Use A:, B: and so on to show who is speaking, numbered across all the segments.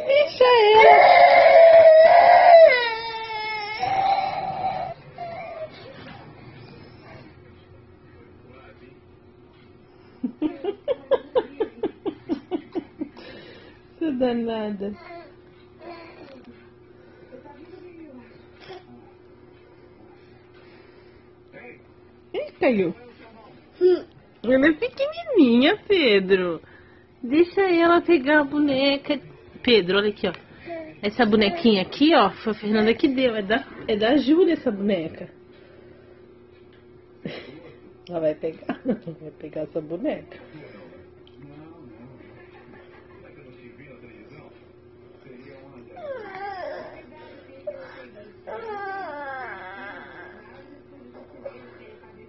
A: Deixa ela. Você danada. Ih, caiu. Ela é pequenininha, Pedro. Deixa ela pegar a boneca. Pedro, olha aqui, ó. Essa bonequinha aqui, ó, foi a Fernanda que deu. É da Júlia essa boneca. Ela vai pegar. Vai pegar essa boneca.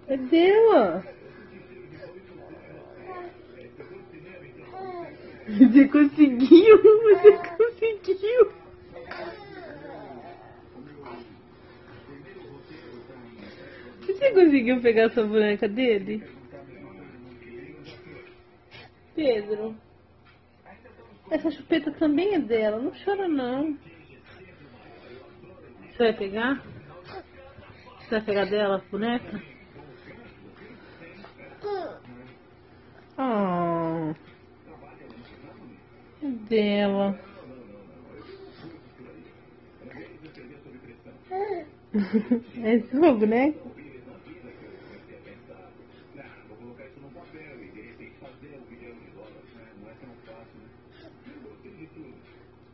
A: É dela. Você conseguiu? Você conseguiu? Você conseguiu pegar essa boneca dele? Pedro, essa chupeta também é dela. Não chora, não. Você vai pegar? Você vai pegar dela, a boneca? Oh, é dela. É sua boneca?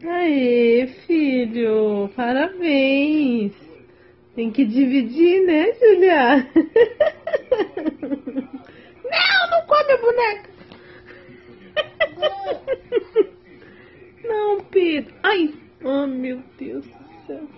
A: Aê, filho, parabéns. Tem que dividir, né, Julia? Não, não come a boneca. Não, Pedro. Ai, oh, meu Deus do céu.